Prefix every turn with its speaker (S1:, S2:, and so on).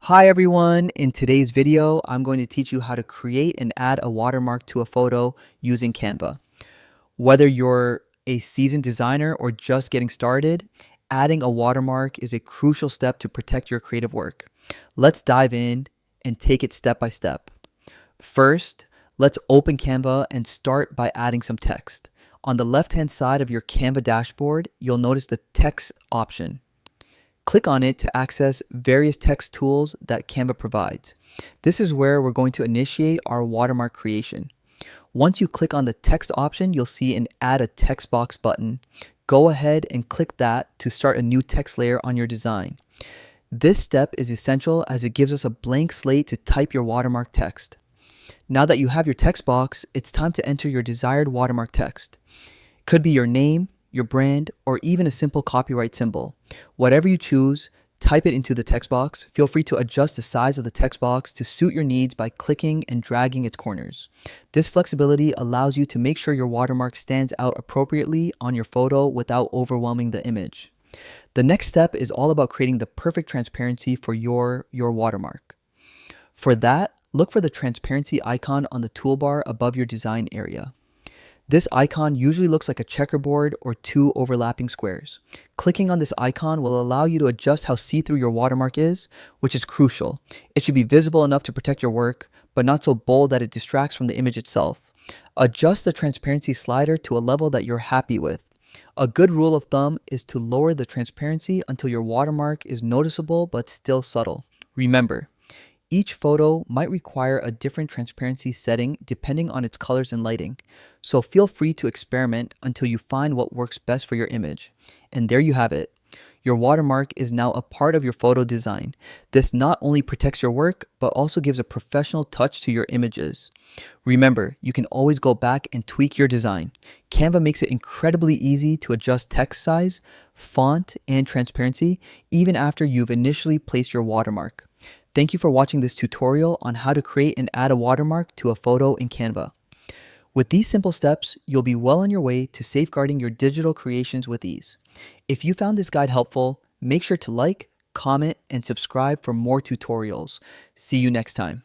S1: Hi everyone, in today's video, I'm going to teach you how to create and add a watermark to a photo using Canva. Whether you're a seasoned designer or just getting started, adding a watermark is a crucial step to protect your creative work. Let's dive in and take it step by step. First, let's open Canva and start by adding some text. On the left-hand side of your Canva dashboard, you'll notice the text option. Click on it to access various text tools that Canva provides. This is where we're going to initiate our watermark creation. Once you click on the text option, you'll see an Add a Text Box button. Go ahead and click that to start a new text layer on your design. This step is essential as it gives us a blank slate to type your watermark text. Now that you have your text box, it's time to enter your desired watermark text. It could be your name, your brand, or even a simple copyright symbol. Whatever you choose, type it into the text box. Feel free to adjust the size of the text box to suit your needs by clicking and dragging its corners. This flexibility allows you to make sure your watermark stands out appropriately on your photo without overwhelming the image. The next step is all about creating the perfect transparency for your watermark. For that, look for the transparency icon on the toolbar above your design area. This icon usually looks like a checkerboard or two overlapping squares. Clicking on this icon will allow you to adjust how see-through your watermark is, which is crucial. It should be visible enough to protect your work, but not so bold that it distracts from the image itself. Adjust the transparency slider to a level that you're happy with. A good rule of thumb is to lower the transparency until your watermark is noticeable but still subtle. Remember, each photo might require a different transparency setting depending on its colors and lighting, so feel free to experiment until you find what works best for your image. And there you have it. Your watermark is now a part of your photo design. This not only protects your work, but also gives a professional touch to your images. Remember, you can always go back and tweak your design. Canva makes it incredibly easy to adjust text size, font, and transparency, even after you've initially placed your watermark. Thank you for watching this tutorial on how to create and add a watermark to a photo in Canva. With these simple steps, you'll be well on your way to safeguarding your digital creations with ease. If you found this guide helpful, make sure to like, comment, and subscribe for more tutorials. See you next time.